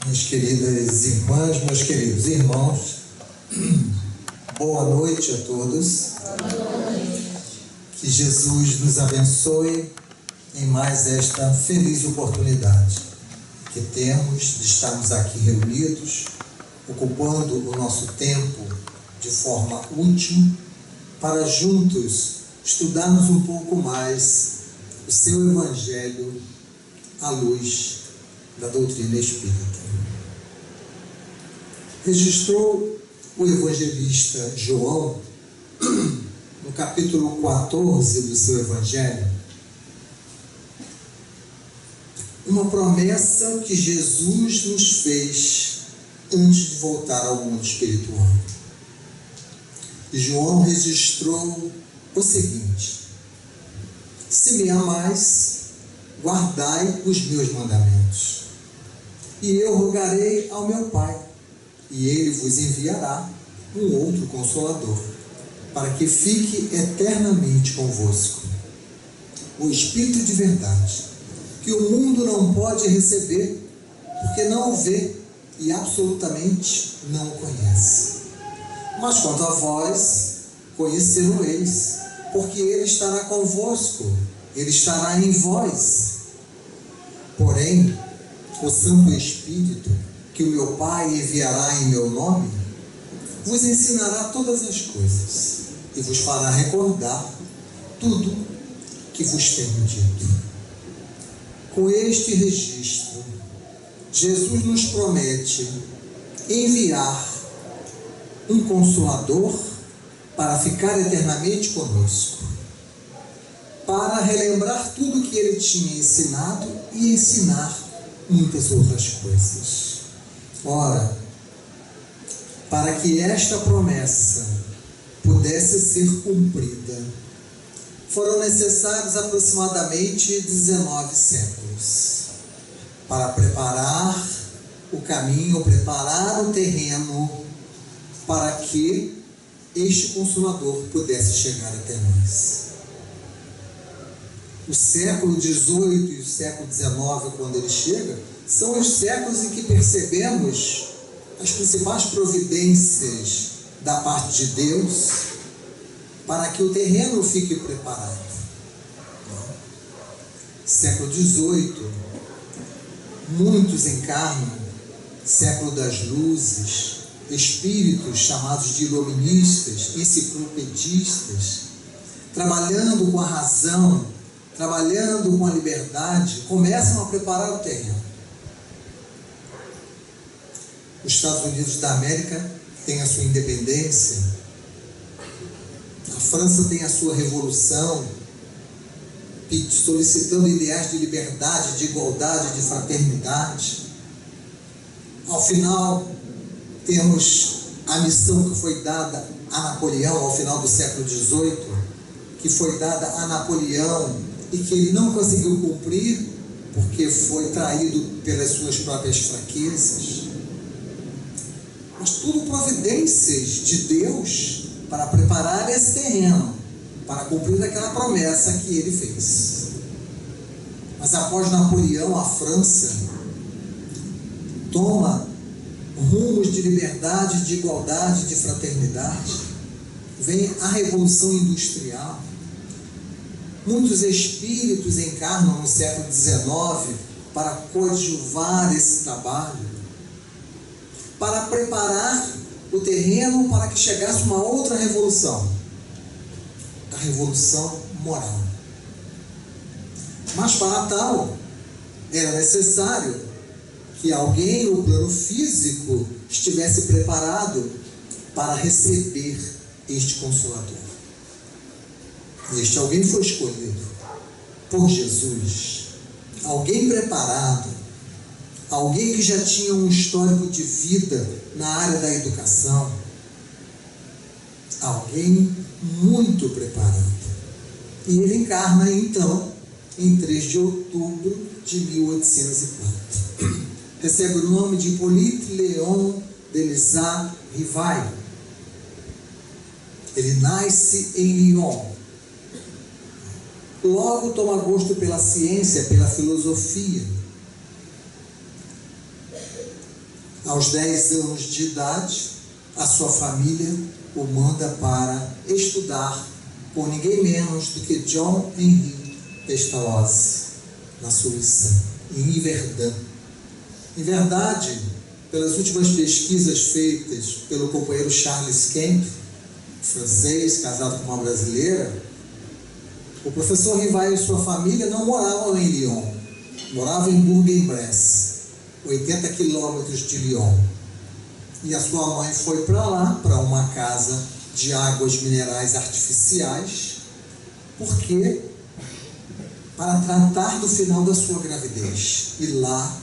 Minhas queridas irmãs, meus queridos irmãos, boa noite a todos. Boa noite. Que Jesus nos abençoe em mais esta feliz oportunidade que temos de estarmos aqui reunidos, ocupando o nosso tempo de forma útil para juntos estudarmos um pouco mais o seu Evangelho à luz da doutrina espírita. Registrou o evangelista João, no capítulo 14 do seu Evangelho, uma promessa que Jesus nos fez antes de voltar ao mundo espiritual. E João registrou o seguinte: se me amais, guardai os meus mandamentos, e eu rogarei ao meu Pai, e ele vos enviará um outro Consolador, para que fique eternamente convosco, o Espírito de verdade, que o mundo não pode receber, porque não o vê e absolutamente não o conhece. Mas quanto a vós, conheceram-eis, porque ele estará convosco, ele estará em vós. Porém, o Santo Espírito, que o meu Pai enviará em meu nome, vos ensinará todas as coisas e vos fará recordar tudo que vos tenho dito. Com este registro, Jesus nos promete enviar um Consolador para ficar eternamente conosco, para relembrar tudo que ele tinha ensinado e ensinar muitas outras coisas. Ora, para que esta promessa pudesse ser cumprida, foram necessários aproximadamente 19 séculos para preparar o caminho, preparar o terreno para que este Consolador pudesse chegar até nós. O século XVIII e o século XIX, quando ele chega, são os séculos em que percebemos as principais providências da parte de Deus para que o terreno fique preparado. Século XVIII, muitos encarnam, século das luzes, espíritos chamados de iluministas, enciclopedistas, trabalhando com a razão, trabalhando com a liberdade, começam a preparar o terreno. Os Estados Unidos da América têm a sua independência, a França tem a sua revolução, solicitando ideais de liberdade, de igualdade, de fraternidade. Ao final, temos a missão que foi dada a Napoleão, ao final do século XVIII, que foi dada a Napoleão e que ele não conseguiu cumprir porque foi traído pelas suas próprias fraquezas. Mas tudo providências de Deus para preparar esse terreno, para cumprir aquela promessa que ele fez. Mas após Napoleão, a França toma rumos de liberdade, de igualdade, de fraternidade. Vem a Revolução Industrial. Muitos espíritos encarnam no século XIX para coadjuvar esse trabalho, para preparar o terreno para que chegasse uma outra revolução, a revolução moral. Mas para tal, era necessário que alguém no plano físico estivesse preparado para receber este Consolador. E este alguém foi escolhido por Jesus, alguém preparado, alguém que já tinha um histórico de vida na área da educação, alguém muito preparado. E ele encarna então em 3 de outubro de 1804. Recebe o nome de Hippolyte Léon Delisle Rivail. Ele nasce em Lyon. Logo toma gosto pela ciência, pela filosofia. Aos 10 anos de idade, a sua família o manda para estudar com ninguém menos do que John Henry Pestalozzi, na Suíça, em Yverdun. Em verdade, pelas últimas pesquisas feitas pelo companheiro Charles Kemp, francês, casado com uma brasileira, o professor Rivail e sua família não moravam em Lyon, moravam em Bourg-en-Bresse, 80 quilômetros de Lyon. E a sua mãe foi para lá, para uma casa de águas minerais artificiais, porque para tratar do final da sua gravidez. E lá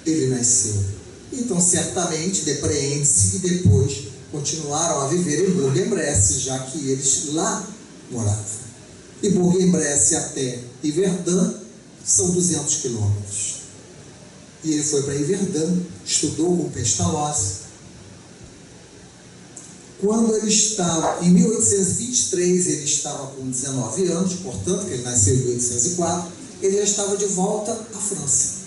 ele nasceu. Então, certamente, depreende-se que depois continuaram a viver em Bourg-en-Bresse, já que eles lá moravam. E Bourg-en-Bresse até Yverdun são 200 quilômetros. E ele foi para Yverdun, estudou com Pestalozzi. Quando ele estava, em 1823, ele estava com 19 anos, portanto, que ele nasceu em 1804, ele já estava de volta à França.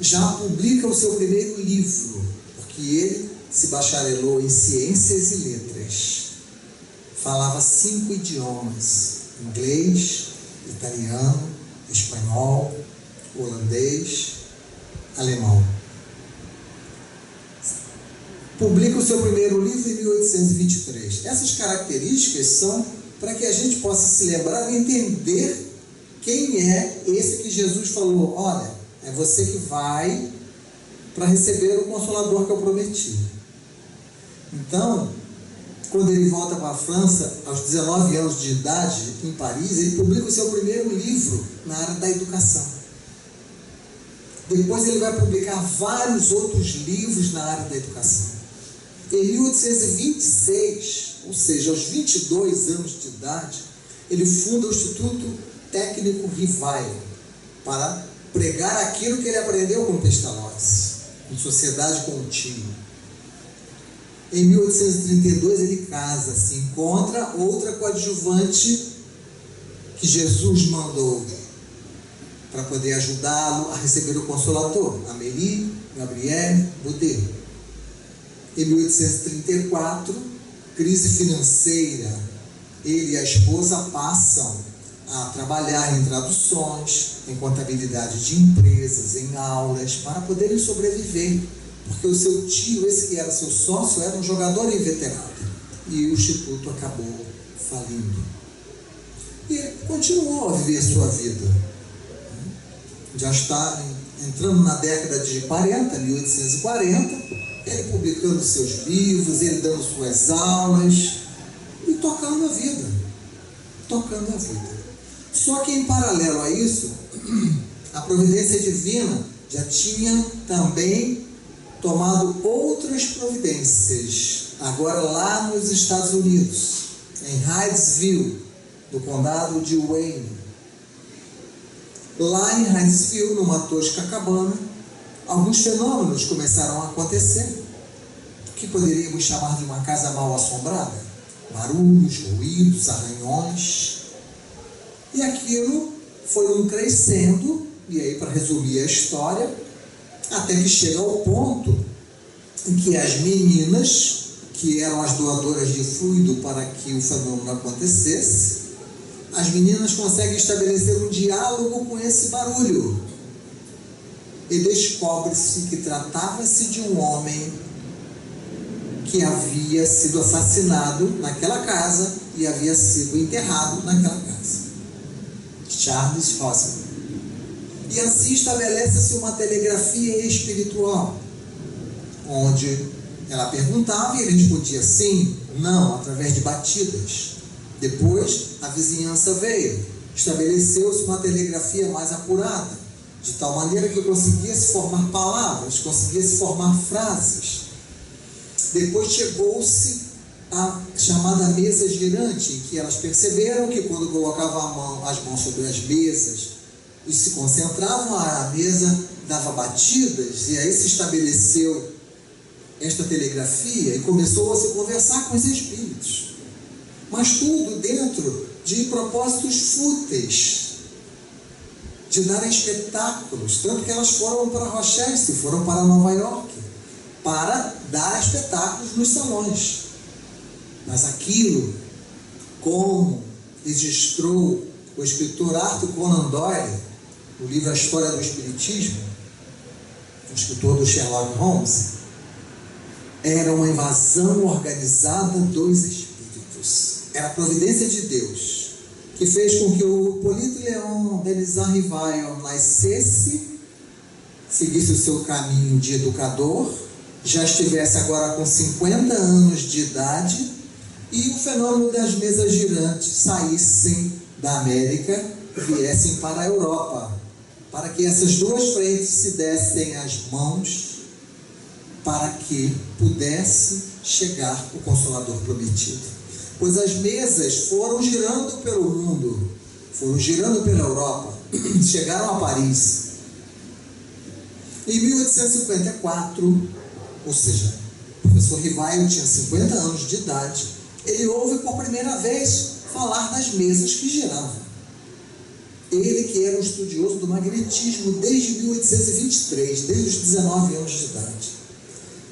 Já publica o seu primeiro livro, porque ele se bacharelou em ciências e letras. Falava 5 idiomas: inglês, italiano, espanhol, holandês, alemão. Publica o seu primeiro livro em 1823. Essas características são para que a gente possa se lembrar e entender quem é esse que Jesus falou: olha, é você que vai para receber o Consolador que eu prometi. Então, quando ele volta para a França, aos 19 anos de idade, em Paris, ele publica o seu primeiro livro na área da educação. Depois ele vai publicar vários outros livros na área da educação. Em 1826, ou seja, aos 22 anos de idade, ele funda o Instituto Técnico Rivail para pregar aquilo que ele aprendeu com Pestalozzi, em sociedade contínua. Em 1832 ele casa, se encontra outra coadjuvante que Jesus mandou para poder ajudá-lo a receber o Consolador, Amélie Gabrielle Baudet. Em 1834, crise financeira, ele e a esposa passam a trabalhar em traduções, em contabilidade de empresas, em aulas, para poderem sobreviver, porque o seu tio, esse que era seu sócio, era um jogador inveterado, e o instituto acabou falindo. E ele continuou a viver sua vida. Já está entrando na década de 40, 1840, ele publicando seus livros, ele dando suas aulas e tocando a vida. Tocando a vida. Só que em paralelo a isso, a providência divina já tinha também tomado outras providências, agora lá nos Estados Unidos, em Hydesville, no condado de Wayne. Lá em Hydesville, numa tosca cabana, alguns fenômenos começaram a acontecer, que poderíamos chamar de uma casa mal assombrada: barulhos, ruídos, arranhões. E aquilo foi crescendo, e aí, para resumir a história, até que chega ao ponto em que as meninas, que eram as doadoras de fluido para que o fenômeno acontecesse, as meninas conseguem estabelecer um diálogo com esse barulho. E descobre-se que tratava-se de um homem que havia sido assassinado naquela casa e havia sido enterrado naquela casa. Charles Roswell. E assim estabelece-se uma telegrafia espiritual, onde ela perguntava e ele respondia sim, não, através de batidas. Depois a vizinhança veio, estabeleceu-se uma telegrafia mais apurada, de tal maneira que conseguia se formar palavras, conseguia se formar frases. Depois chegou-se a chamada mesa girante, em que elas perceberam que quando colocavam as mãos sobre as mesas e se concentravam, a mesa dava batidas, e aí se estabeleceu esta telegrafia e começou a se conversar com os espíritos. Mas tudo dentro de propósitos fúteis. de darem espetáculos, tanto que elas foram para Rochester, foram para Nova York, para dar espetáculos nos salões. Mas aquilo, como registrou o escritor Arthur Conan Doyle, no livro A História do Espiritismo, o escritor do Sherlock Holmes, era uma invasão organizada dos espíritos. Era a providência de Deus que fez com que o Polito Leon Denizar Rivail nascesse, seguisse o seu caminho de educador, já estivesse agora com 50 anos de idade, e o fenômeno das mesas girantes saíssem da América e viessem para a Europa, para que essas duas frentes se dessem as mãos, para que pudesse chegar o Consolador prometido. Pois as mesas foram girando pelo mundo, foram girando pela Europa, chegaram a Paris. Em 1854, ou seja, o professor Rivail tinha 50 anos de idade, ele ouve por primeira vez falar das mesas que giravam. Ele que era um estudioso do magnetismo desde 1823, desde os 19 anos de idade.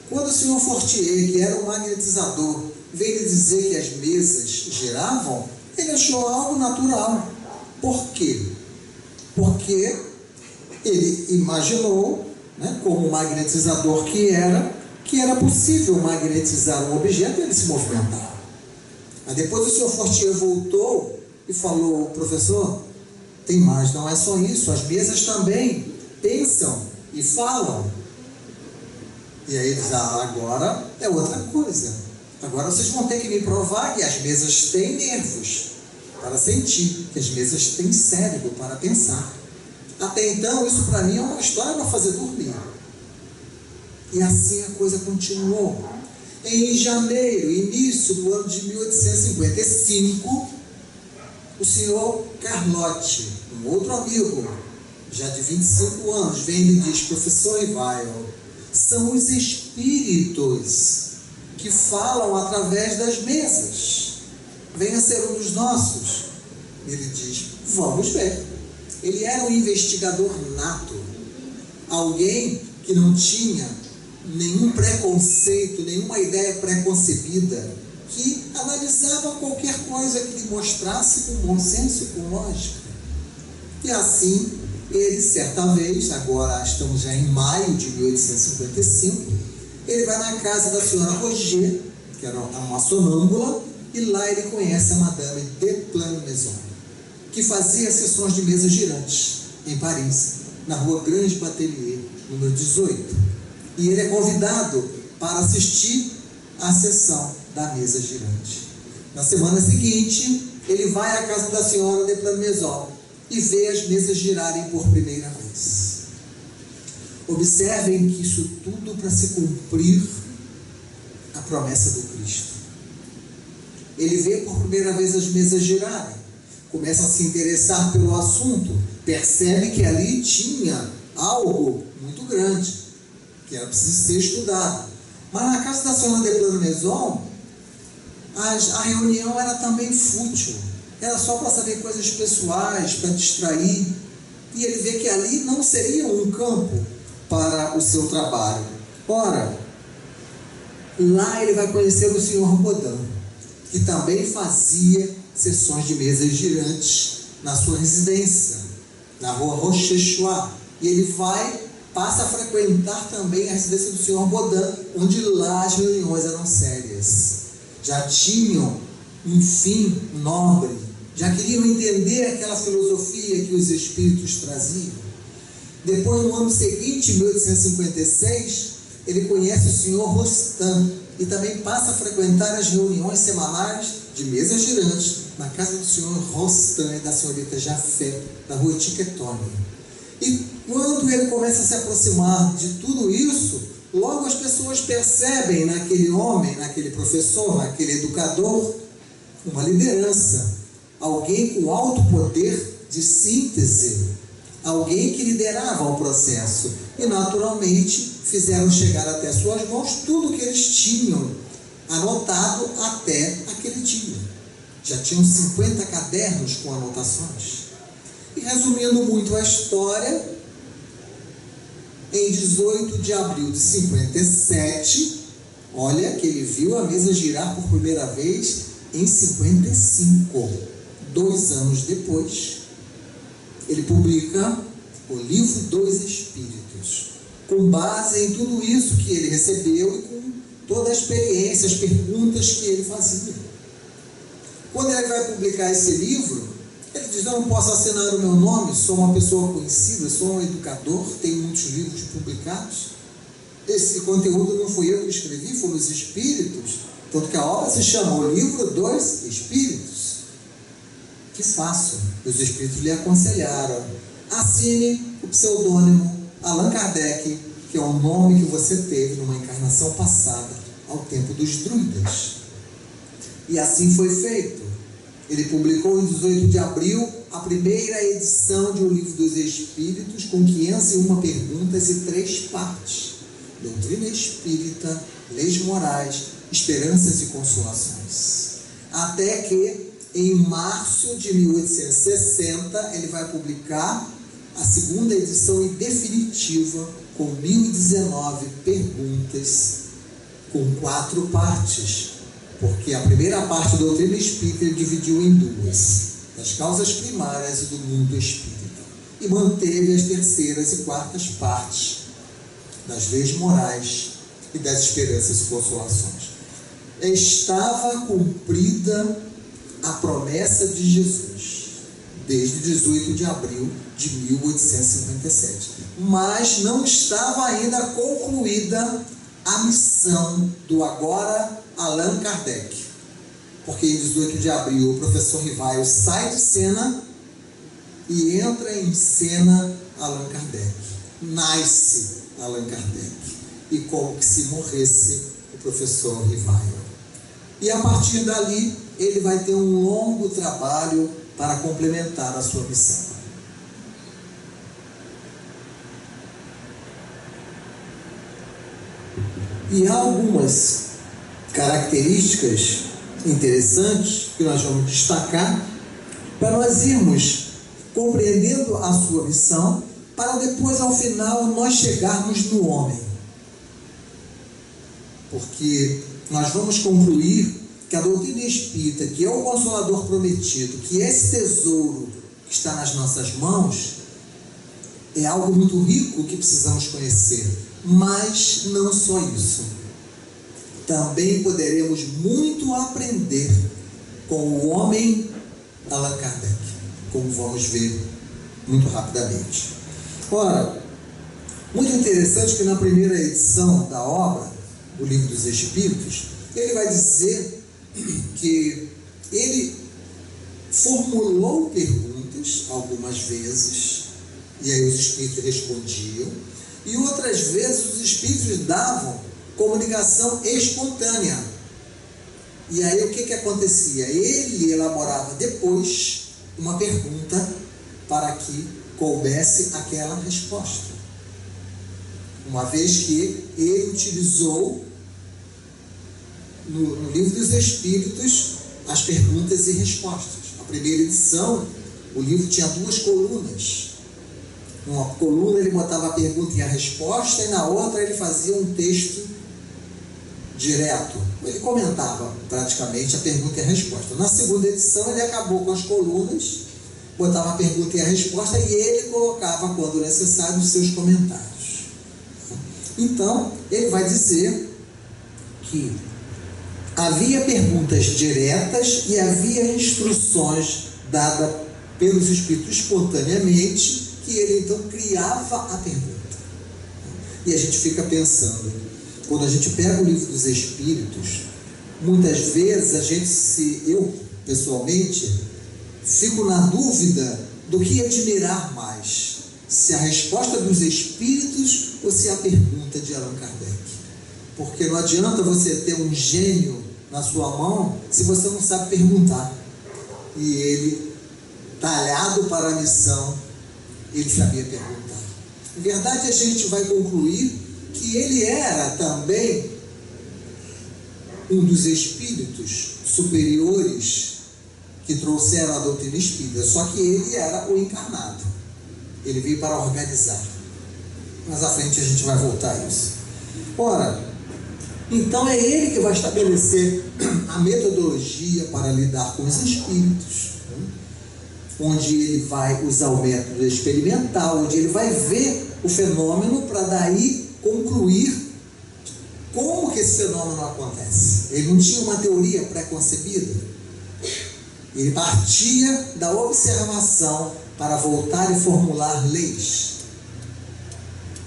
Quando o senhor Fortier, que era um magnetizador, veio lhe dizer que as mesas giravam, ele achou algo natural. Por quê? Porque ele imaginou, como magnetizador que era possível magnetizar um objeto e ele se movimentar. Mas depois o senhor Fortier voltou e falou: professor, tem mais, não é só isso, as mesas também pensam e falam. E aí ele diz: agora é outra coisa. Agora vocês vão ter que me provar que as mesas têm nervos para sentir, que as mesas têm cérebro para pensar. Até então, isso para mim é uma história para fazer dormir. E assim a coisa continuou. Em janeiro, início do ano de 1855, o senhor Carlotti, um outro amigo, já de 25 anos, vem e me diz: professor Rivail, são os espíritos que falam através das mesas. Venha ser um dos nossos. Ele diz: vamos ver. Ele era um investigador nato, alguém que não tinha nenhum preconceito, nenhuma ideia preconcebida, que analisava qualquer coisa que lhe mostrasse com bom senso e com lógica. E assim, ele certa vez, agora estamos já em maio de 1855, ele vai na casa da senhora Roger, que era uma sonâmbula, e lá ele conhece a Madame de Plano-Maison, que fazia sessões de mesas girantes em Paris, na rua Grande Batelier, número 18. E ele é convidado para assistir à sessão da mesa girante. Na semana seguinte, ele vai à casa da senhora de Plano-Maison e vê as mesas girarem por primeira vez. Observem que isso tudo para se cumprir a promessa do Cristo. Ele vê por primeira vez as mesas girarem, começa a se interessar pelo assunto, percebe que ali tinha algo muito grande, que era preciso ser estudado. Mas na casa da senhora de Plano-Maison, a reunião era também fútil, era só para saber coisas pessoais, para distrair, e ele vê que ali não seria um campo para o seu trabalho. Ora, lá ele vai conhecer o senhor Baudin, que também fazia sessões de mesas girantes na sua residência, na rua Rochechouart, e ele passa a frequentar também a residência do senhor Baudin, onde lá as reuniões eram sérias, já tinham um fim nobre, já queriam entender aquela filosofia que os espíritos traziam. Depois, no ano seguinte, 1856, ele conhece o senhor Rostand e também passa a frequentar as reuniões semanais de mesas girantes na casa do senhor Rostand e da senhorita Jaffé, da rua Tiquetone. E quando ele começa a se aproximar de tudo isso, logo as pessoas percebem naquele homem, naquele professor, naquele educador, uma liderança, alguém com alto poder de síntese, alguém que liderava o processo, e naturalmente fizeram chegar até suas mãos tudo que eles tinham anotado até aquele dia. Já tinham 50 cadernos com anotações. E resumindo muito a história, em 18 de abril de 57, olha que ele viu a mesa girar por primeira vez em 55. 2 anos depois, ele publica o Livro dos Espíritos, com base em tudo isso que ele recebeu e com toda a experiência, as perguntas que ele fazia. Quando ele vai publicar esse livro, ele diz: eu não posso assinar o meu nome, sou uma pessoa conhecida, sou um educador, tenho muitos livros publicados. Esse conteúdo não fui eu que escrevi, foram os Espíritos, tanto que a obra se chama O Livro dos Espíritos. Que fácil. Os Espíritos lhe aconselharam: assine o pseudônimo Allan Kardec, que é o nome que você teve numa encarnação passada, ao tempo dos druidas. E assim foi feito. Ele publicou em 18 de abril a primeira edição de O Livro dos Espíritos, com 501 perguntas e 3 partes: doutrina espírita, leis morais, esperanças e consolações. Até que, em março de 1860, ele vai publicar a segunda edição e definitiva, com 1019 perguntas, com 4 partes. Porque a primeira parte da doutrina espírita ele dividiu em 2, das causas primárias e do mundo espírita, e manteve as terceiras e quartas partes, das leis morais e das esperanças e consolações. Estava cumprida a promessa de Jesus, desde 18 de abril de 1857, mas não estava ainda concluída a missão do agora Allan Kardec, porque em 18 de abril o professor Rivaio sai de cena e entra em cena Allan Kardec. Nasce Allan Kardec, e como que se morresse o professor Rivaio. E a partir dali ele vai ter um longo trabalho para complementar a sua missão. E há algumas características interessantes que nós vamos destacar para nós irmos compreendendo a sua missão, para depois, ao final, nós chegarmos no homem. Porque nós vamos concluir que a doutrina espírita, que é o Consolador prometido, que é esse tesouro que está nas nossas mãos, é algo muito rico que precisamos conhecer. Mas não só isso. Também poderemos muito aprender com o homem Allan Kardec, como vamos ver muito rapidamente. Ora, muito interessante que na primeira edição da obra, O Livro dos Espíritos, ele vai dizer que ele formulou perguntas algumas vezes, e aí os espíritos respondiam, e outras vezes os espíritos davam comunicação espontânea. E aí o que acontecia? Ele elaborava depois uma pergunta para que coubesse aquela resposta. Uma vez que ele utilizou no Livro dos Espíritos as perguntas e respostas. Na primeira edição, o livro tinha 2 colunas. Numa coluna ele botava a pergunta e a resposta, e na outra ele fazia um texto direto. Ele comentava praticamente a pergunta e a resposta. Na segunda edição ele acabou com as colunas, botava a pergunta e a resposta, e ele colocava, quando necessário, os seus comentários. Então, ele vai dizer que havia perguntas diretas e havia instruções dadas pelos espíritos espontaneamente, que ele então criava a pergunta. E a gente fica pensando, quando a gente pega o Livro dos Espíritos, muitas vezes eu pessoalmente fico na dúvida do que admirar mais, se a resposta dos Espíritos ou se a pergunta de Allan Kardec. Porque não adianta você ter um gênio na sua mão se você não sabe perguntar. E ele, talhado para a missão, ele sabia perguntar. Em verdade, a gente vai concluir que ele era também um dos espíritos superiores que trouxeram a doutrina espírita, só que ele era o encarnado. Ele veio para organizar. Mais à frente a gente vai voltar a isso. Ora, então é ele que vai estabelecer a metodologia para lidar com os espíritos, onde ele vai usar o método experimental, onde ele vai ver o fenômeno para daí concluir como que esse fenômeno acontece. Ele não tinha uma teoria pré-concebida. Ele partia da observação para voltar e formular leis,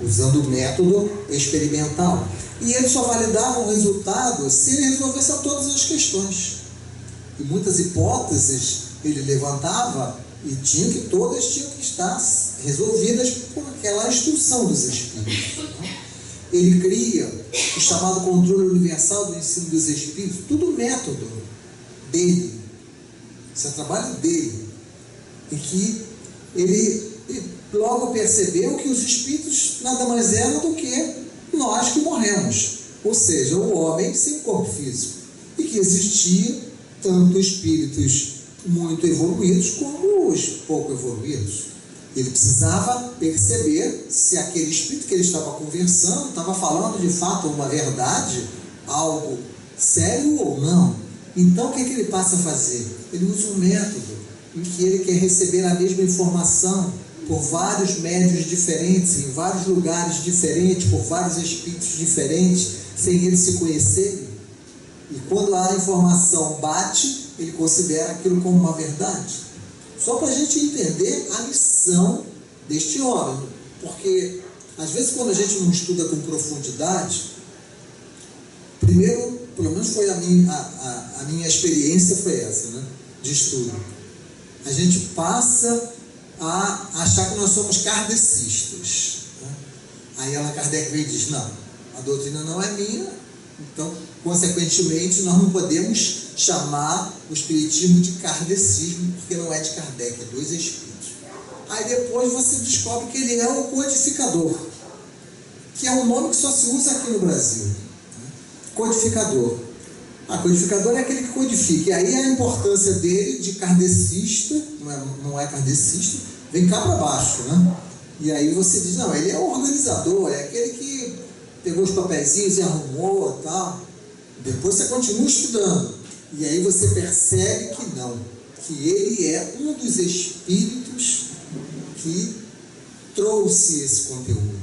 usando o método experimental. E ele só validava o resultado se ele resolvesse todas as questões. E muitas hipóteses ele levantava e todas tinham que estar resolvidas por aquela instrução dos espíritos. Ele cria o chamado controle universal do ensino dos espíritos, tudo método dele. Isso é trabalho dele. E que ele logo percebeu que os espíritos nada mais eram do que nós que morremos, ou seja, o homem sem corpo físico, e que existia tanto espíritos muito evoluídos como os pouco evoluídos. Ele precisava perceber se aquele espírito que ele estava conversando estava falando de fato uma verdade, algo sério ou não. Então o que ele passa a fazer? Ele usa um método em que ele quer receber a mesma informação por vários médios diferentes, em vários lugares diferentes, por vários espíritos diferentes, sem eles se conhecerem. E quando a informação bate, ele considera aquilo como uma verdade. Só para a gente entender a missão deste homem. Porque, às vezes, quando a gente não estuda com profundidade, primeiro, pelo menos foi a minha experiência foi essa, né, de estudo. A gente passa a achar que nós somos kardecistas, né? Aí Allan Kardec vem e diz, não, a doutrina não é minha, então, consequentemente, nós não podemos chamar o espiritismo de kardecismo, porque não é de Kardec, é dos espíritos. Aí depois você descobre que ele é o codificador, que é um nome que só se usa aqui no Brasil, né? Codificador. Codificador é aquele que codifica. E aí a importância dele de kardecista, não é kardecista, vem cá para baixo, né? E aí você diz, não, ele é o organizador, é aquele que pegou os papeizinhos e arrumou e tal. Depois você continua estudando. E aí você percebe que não, que ele é um dos espíritos que trouxe esse conteúdo.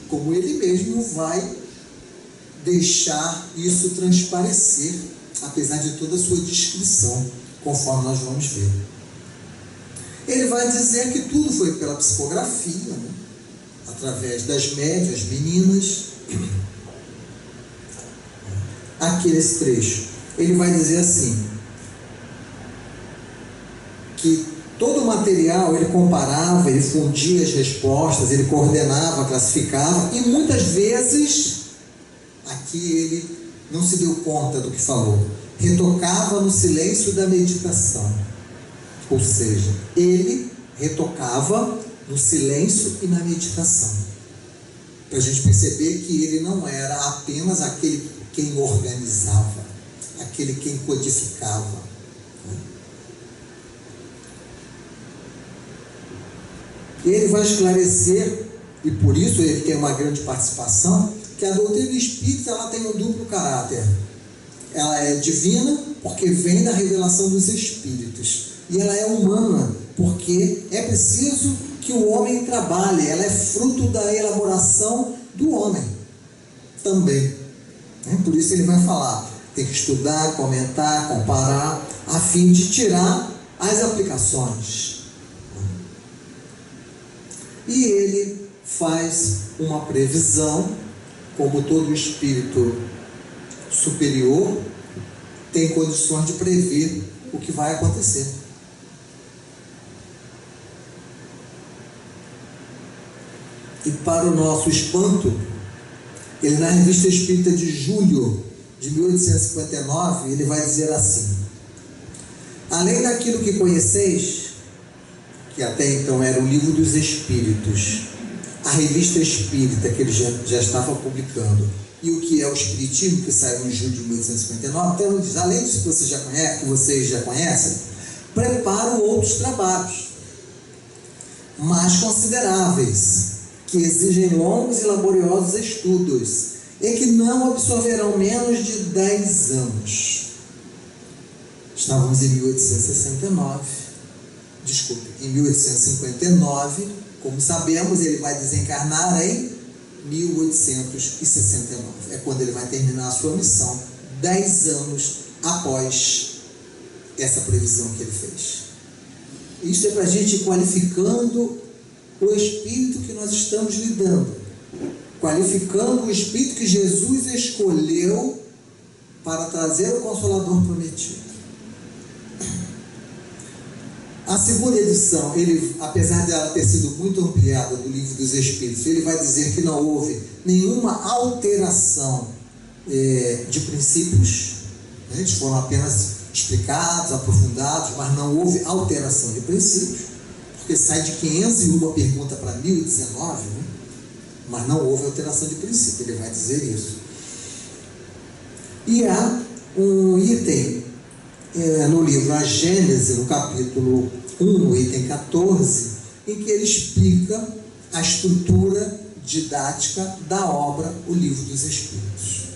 Como ele mesmo vai deixar isso transparecer, apesar de toda a sua descrição, conforme nós vamos ver. Ele vai dizer que tudo foi pela psicografia, né? Através das médias, meninas. Aqui nesse trecho, ele vai dizer assim, que todo o material ele comparava, ele fundia as respostas, ele coordenava, classificava, e muitas vezes aqui ele não se deu conta do que falou, retocava no silêncio da meditação, ou seja, ele retocava no silêncio e na meditação, para a gente perceber que ele não era apenas aquele quem organizava, aquele quem codificava. Ele vai esclarecer, e por isso ele tem uma grande participação, que a doutrina espírita ela tem um duplo caráter. Ela é divina, porque vem da revelação dos espíritos. E ela é humana, porque é preciso que o homem trabalhe. Ela é fruto da elaboração do homem também. Por isso ele vai falar, tem que estudar, comentar, comparar, a fim de tirar as aplicações. E ele faz uma previsão, como todo espírito superior tem condições de prever o que vai acontecer. E para o nosso espanto, ele na Revista Espírita de julho de 1859, ele vai dizer assim: além daquilo que conheceis, que até então era o Livro dos Espíritos, a Revista Espírita que ele já estava publicando, e o que é o Espiritismo, que saiu em julho de 1859, então ele diz, além disso que vocês já conhecem, preparam outros trabalhos mais consideráveis, que exigem longos e laboriosos estudos e que não absorverão menos de 10 anos. Estávamos em 1859, como sabemos, ele vai desencarnar em 1869. É quando ele vai terminar a sua missão, 10 anos após essa previsão que ele fez. Isso é para a gente ir qualificando o espírito que nós estamos lidando, qualificando o espírito que Jesus escolheu para trazer o Consolador prometido. A segunda edição, apesar de ela ter sido muito ampliada do Livro dos Espíritos, ele vai dizer que não houve nenhuma alteração de princípios, né? Eles foram apenas explicados, aprofundados, mas não houve alteração de princípios, porque sai de 501 pergunta para 1019, né? Mas não houve alteração de princípio, ele vai dizer isso. E há um item no livro A Gênese, no capítulo 1, no item 14, em que ele explica a estrutura didática da obra O Livro dos Espíritos.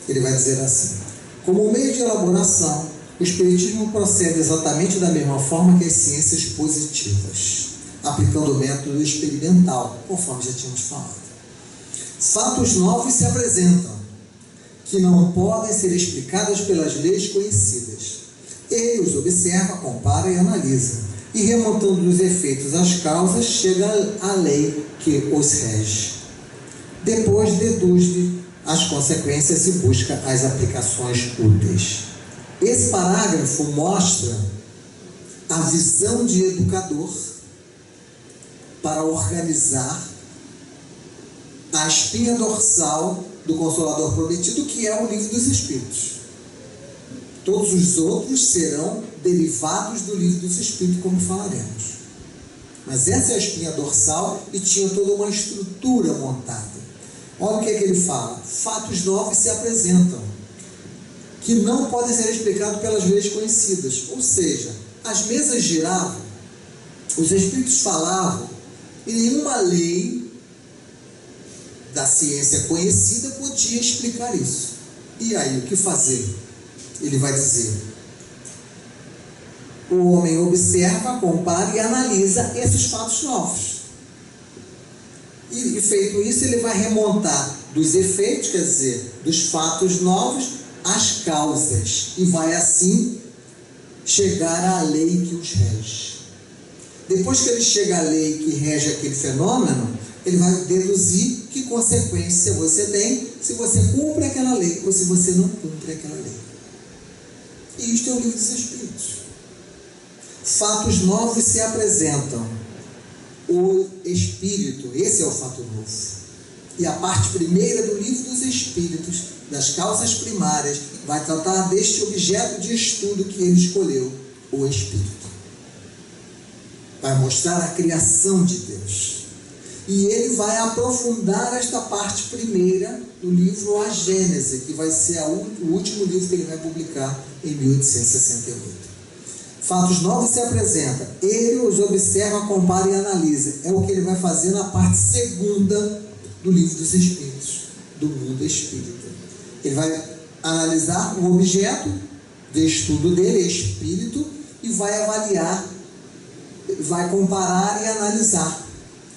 Ele vai dizer assim: como meio de elaboração, o Espiritismo procede exatamente da mesma forma que as ciências positivas, aplicando o método experimental, conforme já tínhamos falado. Fatos novos se apresentam, que não podem ser explicados pelas leis conhecidas. Ele os observa, compara e analisa, e remontando dos efeitos às causas, chega à lei que os rege. Depois deduz-lhe as consequências e busca as aplicações úteis. Esse parágrafo mostra a visão de educador para organizar a espinha dorsal do Consolador prometido, que é o Livro dos Espíritos. Todos os outros serão derivados do Livro dos Espíritos, como falaremos. Mas essa é a espinha dorsal e tinha toda uma estrutura montada. Olha o que é que ele fala: fatos novos se apresentam, que não podem ser explicados pelas leis conhecidas. Ou seja, as mesas giravam, os Espíritos falavam, e nenhuma lei da ciência conhecida podia explicar isso. E aí, o que fazer? Ele vai dizer: o homem observa, compara e analisa esses fatos novos. E feito isso, ele vai remontar dos efeitos, quer dizer, dos fatos novos, as causas, e vai assim chegar à lei que os rege. Depois que ele chega à lei que rege aquele fenômeno, ele vai deduzir que consequência você tem se você cumpre aquela lei ou se você não cumpre aquela lei. E isto é o Livro dos Espíritos. Fatos novos se apresentam. O Espírito, esse é o fato novo. E a parte primeira do Livro dos Espíritos, das causas primárias, vai tratar deste objeto de estudo que ele escolheu, o Espírito. Vai mostrar a criação de Deus. E ele vai aprofundar esta parte primeira do livro A Gênese, que vai ser o último livro que ele vai publicar em 1868. Fatos novos se apresentam, ele os observa, compara e analisa. É o que ele vai fazer na parte segunda do Livro dos Espíritos, do mundo espírita. Ele vai analisar o objeto de estudo dele, espírito, e vai avaliar, vai comparar e analisar.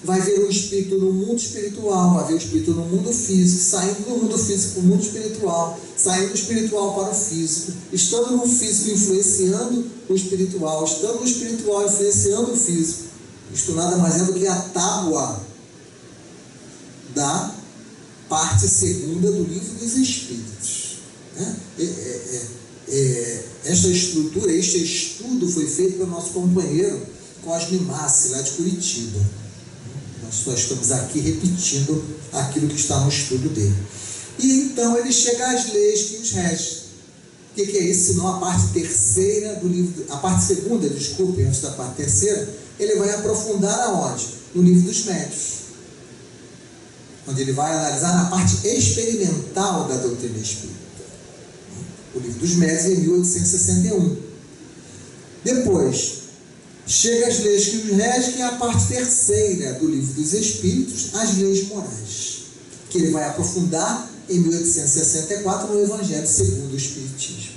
Vai ver o espírito no mundo espiritual, vai ver o espírito no mundo físico, saindo do mundo físico para o mundo espiritual, saindo do espiritual para o físico, estando no físico influenciando o espiritual, estando no espiritual influenciando o físico. Isto nada mais é do que a tábua da parte segunda do Livro dos Espíritos. Esta estrutura, este estudo foi feito pelo nosso companheiro Cosme Massi, lá de Curitiba. Nós só estamos aqui repetindo aquilo que está no estudo dele. E então ele chega às leis que os regem. O que é isso? Senão a parte terceira do livro, a parte segunda, desculpe, antes da parte terceira, ele vai aprofundar aonde? No Livro dos Médiuns, onde ele vai analisar a parte experimental da doutrina espírita. O Livro dos Médiuns é em 1861. Depois, chega as leis que os regem, que é a parte terceira do Livro dos Espíritos, as leis morais, que ele vai aprofundar em 1864 no Evangelho segundo o Espiritismo.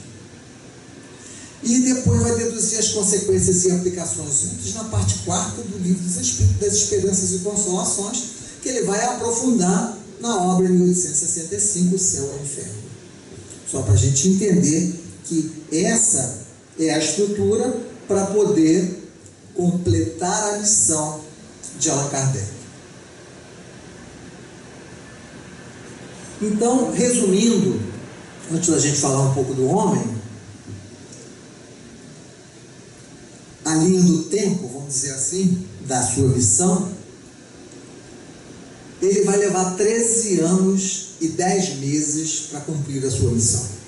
E depois vai deduzir as consequências e aplicações úteis na parte quarta do Livro dos Espíritos, das Esperanças e Consolações, que ele vai aprofundar na obra de 1865, O Céu e o Inferno. Só para a gente entender que essa é a estrutura para poder completar a missão de Allan Kardec. Então, resumindo, antes da gente falar um pouco do homem, a linha do tempo, vamos dizer assim, da sua missão, ele vai levar 13 anos e 10 meses para cumprir a sua missão.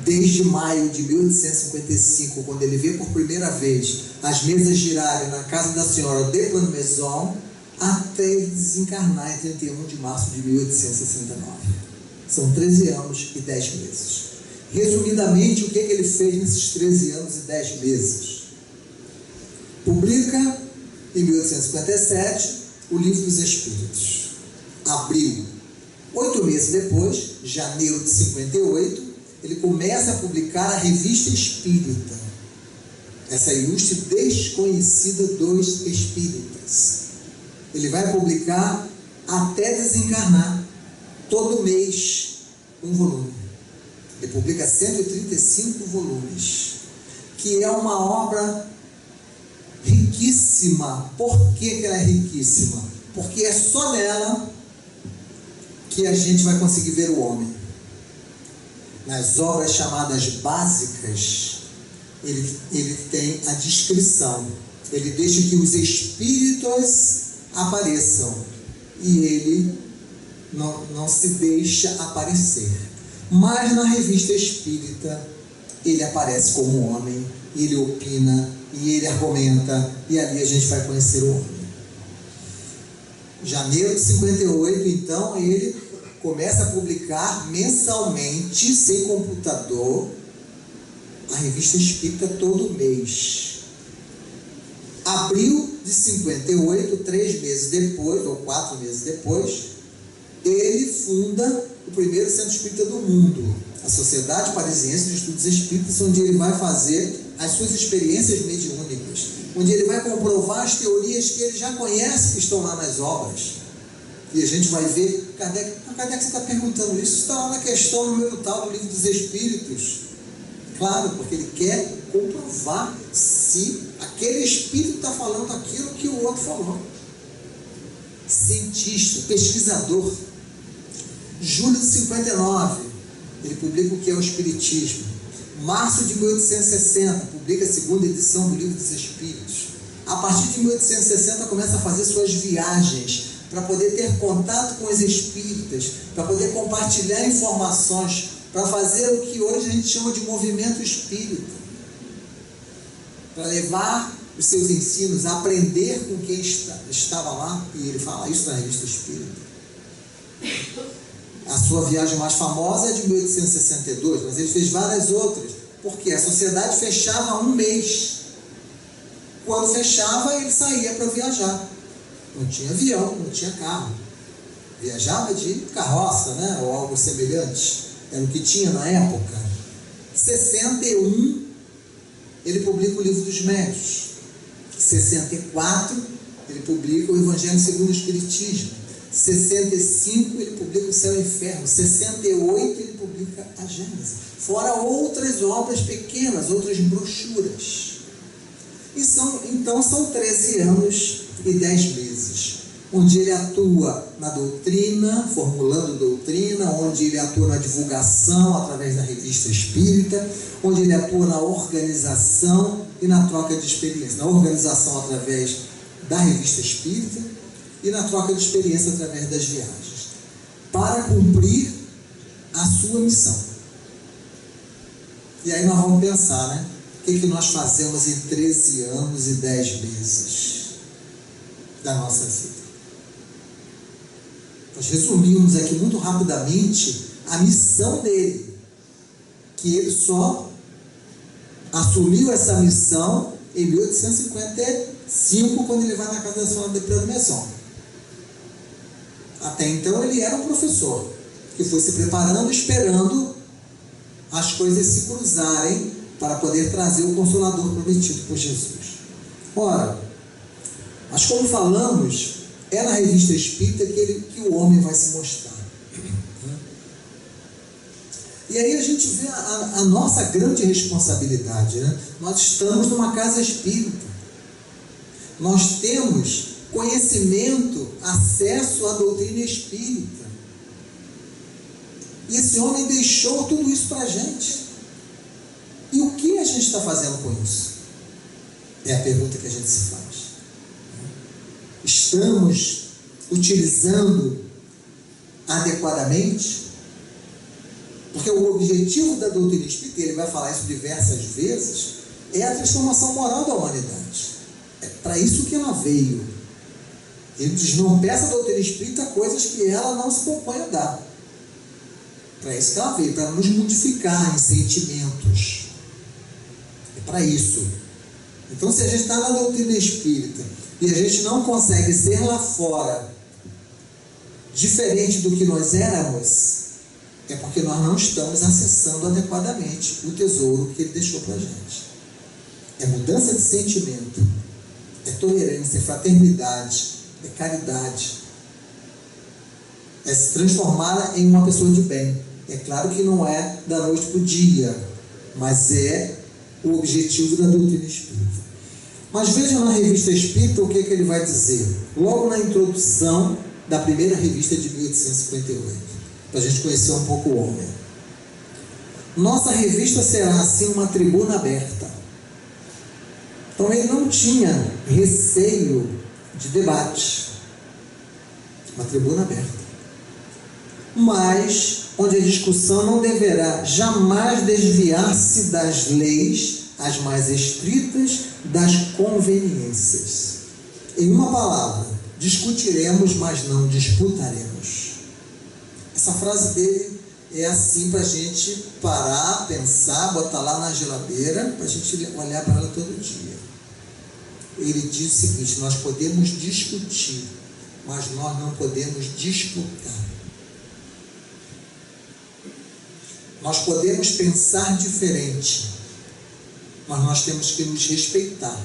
Desde maio de 1855, quando ele vê por primeira vez as mesas girarem na casa da senhora de Plano-Maison, até ele desencarnar em 31 de março de 1869. São 13 anos e 10 meses. Resumidamente, o que ele fez nesses 13 anos e 10 meses? Publica, em 1857, o Livro dos Espíritos. Abril. 8 meses depois, janeiro de 58, ele começa a publicar a Revista Espírita, essa ilustre desconhecida dos espíritas. Ele vai publicar até desencarnar, todo mês, um volume. Ele publica 135 volumes, que é uma obra riquíssima. Por que ela é riquíssima? Porque é só nela que a gente vai conseguir ver o homem. Nas obras chamadas básicas, ele tem a descrição. Ele deixa que os espíritos apareçam e ele não se deixa aparecer. Mas na Revista Espírita ele aparece como homem, ele opina e ele argumenta, e ali a gente vai conhecer o homem. Janeiro de 58, então, ele começa a publicar mensalmente, sem computador, a Revista Espírita todo mês. Abril de 58, 3 meses depois, ou 4 meses depois, ele funda o primeiro centro espírita do mundo, a Sociedade Parisiense de Estudos Espíritas, onde ele vai fazer as suas experiências mediúnicas, onde ele vai comprovar as teorias que ele já conhece, que estão lá nas obras. E a gente vai ver, Kardec, você está perguntando isso? Está lá na questão número tal do Livro dos Espíritos. Claro, porque ele quer comprovar se aquele espírito está falando aquilo que o outro falou. Cientista, pesquisador. Julho de 59, ele publica o que é o Espiritismo. Março de 1860, publica a segunda edição do Livro dos Espíritos. A partir de 1860, começa a fazer suas viagens para poder ter contato com os espíritas, para poder compartilhar informações, para fazer o que hoje a gente chama de movimento espírita, para levar os seus ensinos, a aprender com quem estava lá, e ele fala isso na Revista Espírita. A sua viagem mais famosa é de 1862, mas ele fez várias outras, porque a sociedade fechava um mês. Quando fechava, ele saía para viajar. Não tinha avião, não tinha carro. Viajava de carroça, né? Ou algo semelhante. Era o que tinha na época. 61, ele publica o Livro dos Médiuns. 64, ele publica o Evangelho segundo o Espiritismo. 65, ele publica o Céu e o Inferno. 68, ele publica a Gênese. Fora outras obras pequenas, outras brochuras. Então são 13 anos e 10 meses, onde ele atua na doutrina, formulando doutrina, onde ele atua na divulgação através da Revista Espírita, onde ele atua na organização e na troca de experiência. Na organização através da Revista Espírita e na troca de experiência através das viagens, para cumprir a sua missão. E aí nós vamos pensar, né? O que nós fazemos em 13 anos e 10 meses da nossa vida? Nós resumimos aqui muito rapidamente a missão dele, que ele só assumiu essa missão em 1855, quando ele vai na Casa Nacional de Predominação. Até então ele era um professor, que foi se preparando, esperando as coisas se cruzarem para poder trazer o Consolador prometido por Jesus. Ora, mas como falamos, é na Revista Espírita que o homem vai se mostrar. E aí a gente vê a nossa grande responsabilidade, né? Nós estamos numa casa espírita. Nós temos conhecimento, acesso à doutrina espírita. E esse homem deixou tudo isso para a gente. E o que a gente está fazendo com isso? É a pergunta que a gente se faz. Estamos utilizando adequadamente? Porque o objetivo da doutrina espírita, ele vai falar isso diversas vezes, é a transformação moral da humanidade. É para isso que ela veio. Ele diz, não peça à doutrina espírita coisas que ela não se propõe a dar. Para isso que ela veio, para nos modificar em sentimentos. É para isso. Então, se a gente está na doutrina espírita e a gente não consegue ser lá fora diferente do que nós éramos, é porque nós não estamos acessando adequadamente o tesouro que ele deixou para a gente. É mudança de sentimento, é tolerância, é fraternidade, é caridade, é se transformar em uma pessoa de bem. É claro que não é da noite para o dia, mas é o objetivo da doutrina espírita. Mas veja na Revista Espírita o que ele vai dizer, logo na introdução da primeira revista de 1858. Para a gente conhecer um pouco o homem. Nossa revista será assim uma tribuna aberta. Então ele não tinha receio de debate. Uma tribuna aberta. Mas onde a discussão não deverá jamais desviar-se das leis, as mais estritas, das conveniências. Em uma palavra, discutiremos, mas não disputaremos. Essa frase dele é assim para a gente parar, pensar, botar lá na geladeira, para a gente olhar para ela todo dia. Ele diz o seguinte, nós podemos discutir, mas nós não podemos disputar. Nós podemos pensar diferente, mas nós temos que nos respeitar.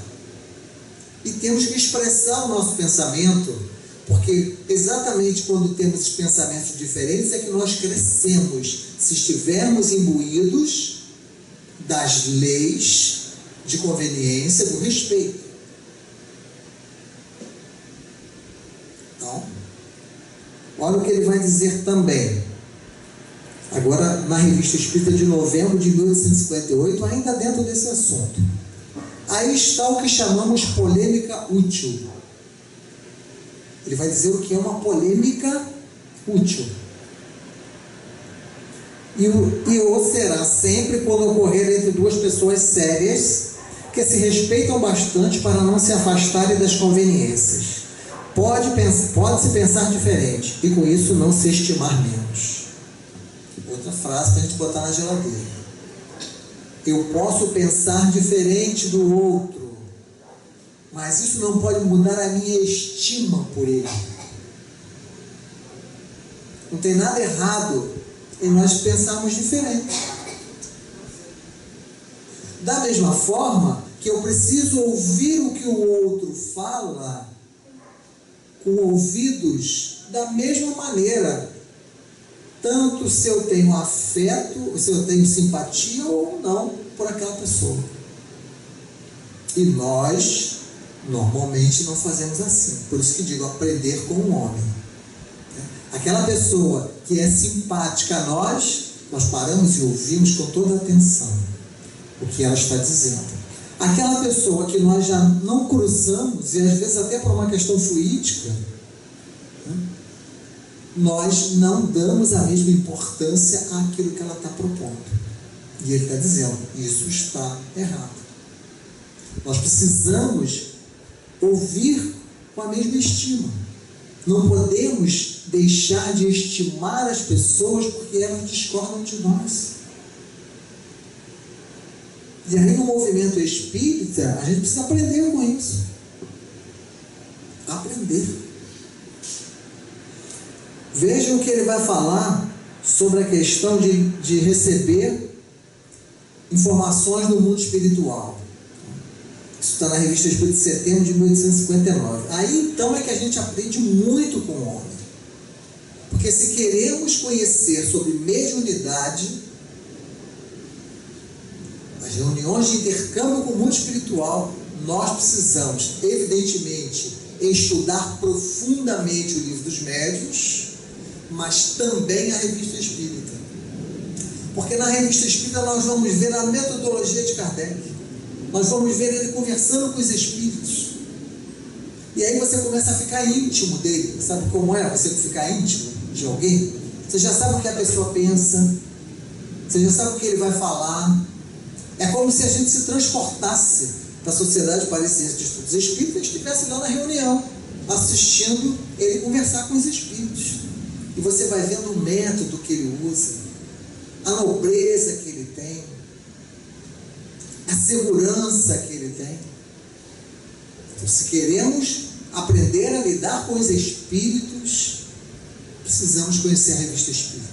E temos que expressar o nosso pensamento, porque exatamente quando temos esses pensamentos diferentes é que nós crescemos, se estivermos imbuídos das leis de conveniência, do respeito. Então, olha o que ele vai dizer também. Agora, na Revista Espírita de novembro de 1858, ainda dentro desse assunto. Aí está o que chamamos polêmica útil. Ele vai dizer o que é uma polêmica útil. E o será sempre quando ocorrer entre duas pessoas sérias que se respeitam bastante para não se afastarem das conveniências. Pode-se pensar diferente e com isso não se estimar menos. Outra frase para a gente botar na geladeira. Eu posso pensar diferente do outro, mas isso não pode mudar a minha estima por ele. Não tem nada errado em nós pensarmos diferente. Da mesma forma que eu preciso ouvir o que o outro fala com ouvidos da mesma maneira, tanto se eu tenho afeto, se eu tenho simpatia ou não por aquela pessoa. E nós normalmente não fazemos assim. Por isso que digo, aprender com o homem. Aquela pessoa que é simpática a nós paramos e ouvimos com toda atenção o que ela está dizendo. Aquela pessoa que nós já não cruzamos, e às vezes até por uma questão fluídica, nós não damos a mesma importância àquilo que ela está propondo. E ele está dizendo, isso está errado. Nós precisamos ouvir com a mesma estima. Não podemos deixar de estimar as pessoas porque elas discordam de nós. E aí no movimento espírita, a gente precisa aprender com isso. Aprender. Vejam que ele vai falar sobre a questão de receber informações do mundo espiritual. Isso está na Revista Espírita de setembro de 1859. Aí então é que a gente aprende muito com o homem. Porque se queremos conhecer sobre mediunidade, as reuniões de intercâmbio com o mundo espiritual, nós precisamos, evidentemente, estudar profundamente o Livro dos Médiuns, mas também a Revista Espírita. Porque na Revista Espírita nós vamos ver a metodologia de Kardec. Nós vamos ver ele conversando com os espíritos. E aí você começa a ficar íntimo dele. Sabe como é você ficar íntimo de alguém? Você já sabe o que a pessoa pensa. Você já sabe o que ele vai falar. É como se a gente se transportasse da Sociedade Parisiense de Estudos Espíritas e estivesse lá na reunião, assistindo ele conversar com os espíritos. E você vai vendo o método que ele usa, a nobreza que ele tem, a segurança que ele tem. Então, se queremos aprender a lidar com os espíritos, precisamos conhecer a Revista Espírita.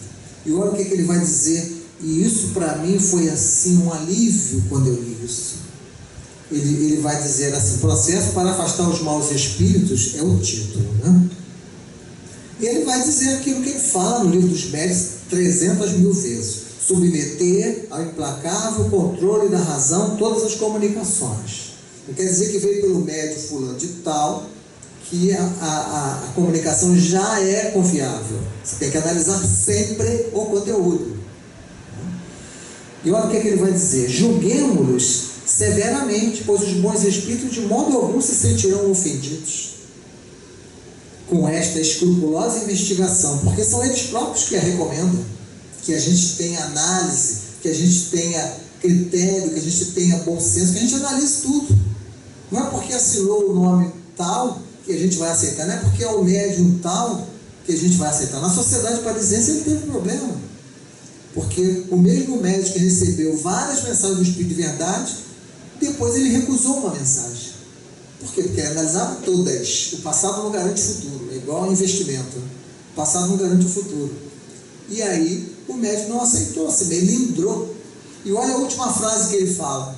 E olha o que ele vai dizer, e isso para mim foi assim um alívio quando eu li isso. Ele vai dizer assim: processo para afastar os maus espíritos é o título, né? E ele vai dizer aquilo que ele fala no Livro dos Médiuns 300.000 vezes: submeter ao implacável controle da razão todas as comunicações. Não quer dizer que veio pelo médium fulano de tal que a comunicação já é confiável. Você tem que analisar sempre o conteúdo. E olha o que ele vai dizer: julguemo-los severamente, pois os bons espíritos de modo algum se sentirão ofendidos com esta escrupulosa investigação, porque são eles próprios que a recomendam, que a gente tenha análise, que a gente tenha critério, que a gente tenha bom senso, que a gente analise tudo. Não é porque assinou o nome tal que a gente vai aceitar, não é porque é o médium tal que a gente vai aceitar. Na Sociedade Parisiense ele teve problema, porque o mesmo médium que recebeu várias mensagens do Espírito de Verdade, depois ele recusou uma mensagem. Por quê? Porque ele analisava todas. O passado não garante o futuro, é igual ao investimento. O passado não garante o futuro. E aí o médium não aceitou, assim, melindrou. E olha a última frase que ele fala: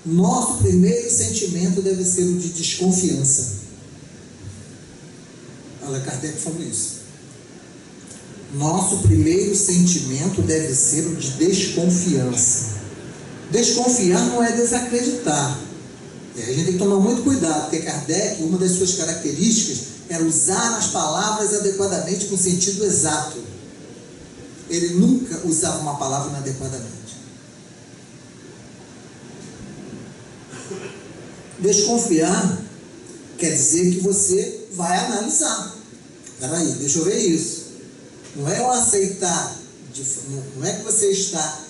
nosso primeiro sentimento deve ser o de desconfiança. Allan Kardec falou isso. Nosso primeiro sentimento deve ser o de desconfiança. Desconfiar não é desacreditar. A gente tem que tomar muito cuidado, porque Kardec, uma das suas características era usar as palavras adequadamente com sentido exato. Ele nunca usava uma palavra inadequadamente. Desconfiar quer dizer que você vai analisar. Peraí, deixa eu ver isso. Não é eu aceitar, não é que você está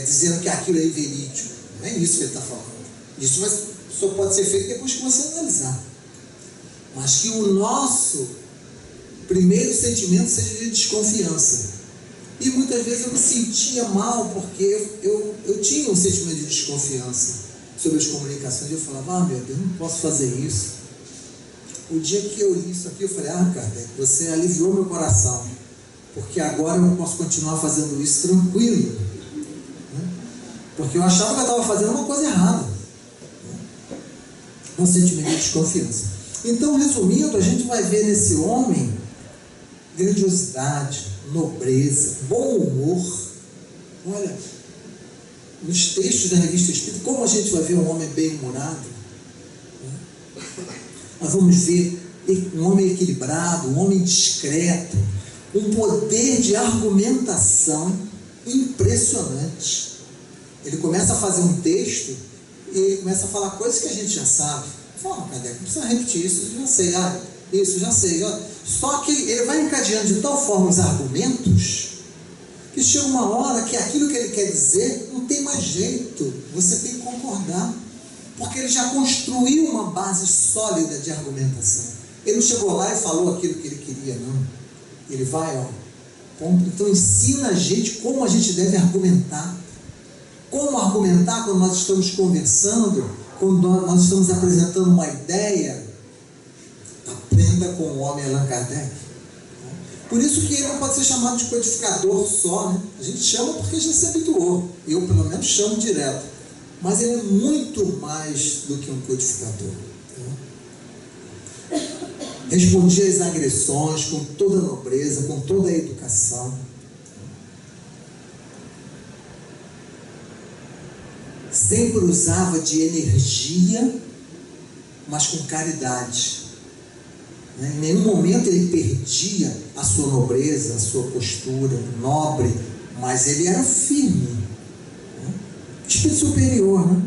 dizendo que aquilo é verídico. Não é isso que ele está falando. Isso só pode ser feito depois que você analisar. Mas que o nosso primeiro sentimento seja de desconfiança. E muitas vezes eu me sentia mal porque eu tinha um sentimento de desconfiança sobre as comunicações. Eu falava: meu Deus, não posso fazer isso. O dia que eu li isso aqui, eu falei: Kardec, você aliviou meu coração, porque agora eu não posso continuar fazendo isso tranquilo, né? Porque eu achava que eu estava fazendo uma coisa errada, né? Um sentimento de desconfiança. Então, resumindo, a gente vai ver nesse homem grandiosidade, nobreza, bom humor. Olha, nos textos da Revista Espírita, como a gente vai ver um homem bem-humorado, né? Nós vamos ver um homem equilibrado, um homem discreto, um poder de argumentação impressionante. Ele começa a fazer um texto e ele começa a falar coisas que a gente já sabe. Fala: Kardec, não precisa repetir isso, eu já sei, isso já sei. Só que ele vai encadeando de tal forma os argumentos que chega uma hora que aquilo que ele quer dizer não tem mais jeito, você tem que concordar, porque ele já construiu uma base sólida de argumentação. Ele não chegou lá e falou aquilo que ele queria, não. Ele vai, ponto. Então ensina a gente como a gente deve argumentar. como argumentar quando nós estamos conversando, quando nós estamos apresentando uma ideia. Aprenda com o homem Allan Kardec. Por isso que ele não pode ser chamado de codificador só, né? A gente chama porque já se habituou. Eu, pelo menos, chamo direto. Mas ele é muito mais do que um codificador. Respondia às agressões com toda a nobreza, com toda a educação. Sempre usava de energia, mas com caridade. Em nenhum momento ele perdia a sua nobreza, a sua postura nobre, mas ele era firme, espírito superior, né?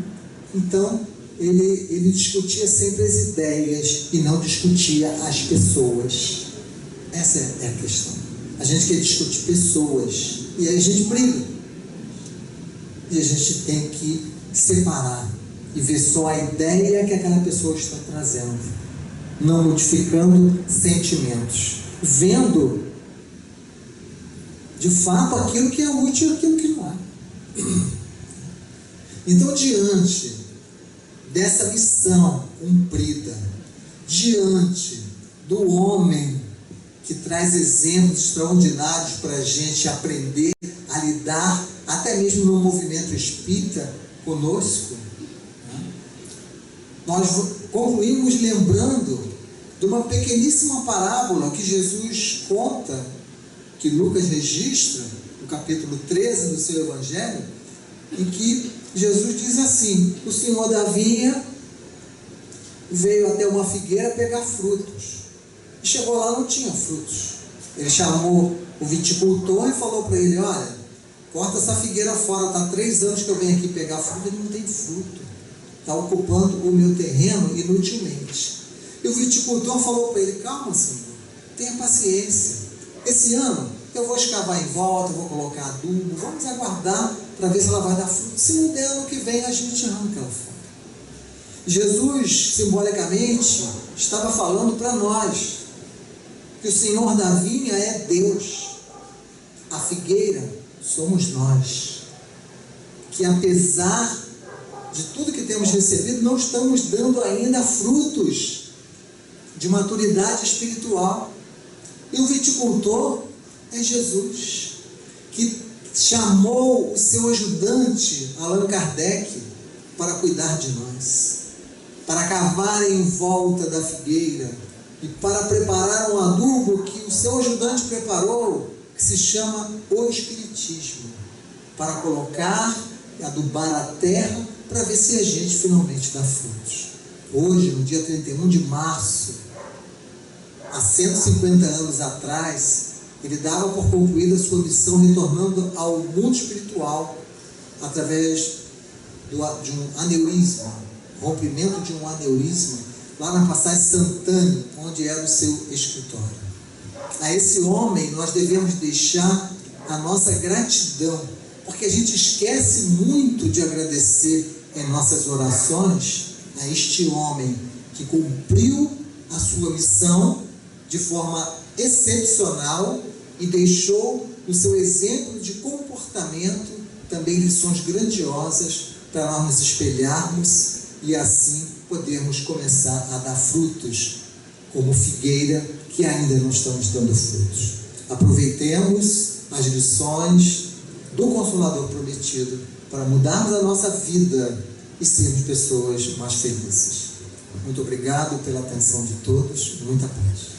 Então ele discutia sempre as ideias e não discutia as pessoas. Essa é a questão. A gente quer discutir pessoas e aí a gente briga, e a gente tem que separar e ver só a ideia que aquela pessoa está trazendo, não modificando sentimentos, vendo de fato aquilo que é útil e aquilo que não é. Então, diante dessa missão cumprida, diante do homem que traz exemplos extraordinários para a gente aprender a lidar, até mesmo no movimento espírita conosco, nós concluímos lembrando de uma pequeníssima parábola que Jesus conta, que Lucas registra, no capítulo 13 do seu Evangelho, em que Jesus diz assim: o senhor da vinha veio até uma figueira pegar frutos, e chegou lá, não tinha frutos. Ele chamou o viticultor e falou para ele: olha, corta essa figueira fora, está 3 anos que eu venho aqui pegar fruto e não tem fruto, está ocupando o meu terreno inutilmente. E o viticultor falou para ele: calma, senhor, tenha paciência, esse ano eu vou escavar em volta, vou colocar adubo, vamos aguardar para ver se ela vai dar fruto. Se não der, ano que vem a gente arranca ela fora. Jesus, simbolicamente, estava falando para nós que o Senhor da vinha é Deus, a figueira somos nós, que apesar de tudo que temos recebido, não estamos dando ainda frutos de maturidade espiritual. E o viticultor é Jesus, que chamou o seu ajudante, Allan Kardec, para cuidar de nós, para cavar em volta da figueira e para preparar um adubo que o seu ajudante preparou, que se chama o Espiritismo, para colocar e adubar a terra para ver se a gente finalmente dá frutos. Hoje, no dia 31 de março, há 150 anos atrás, ele dava por concluída a sua missão, retornando ao mundo espiritual através de um aneurisma, rompimento de um aneurisma, lá na passagem Santana, onde era o seu escritório. A esse homem nós devemos deixar a nossa gratidão, porque a gente esquece muito de agradecer em nossas orações a este homem que cumpriu a sua missão de forma excepcional e deixou no seu exemplo de comportamento também lições grandiosas para nós nos espelharmos e assim podermos começar a dar frutos como figueira que ainda não estamos dando frutos. Aproveitemos as lições do Consolador prometido para mudarmos a nossa vida e sermos pessoas mais felizes. Muito obrigado pela atenção de todos. Muita paz.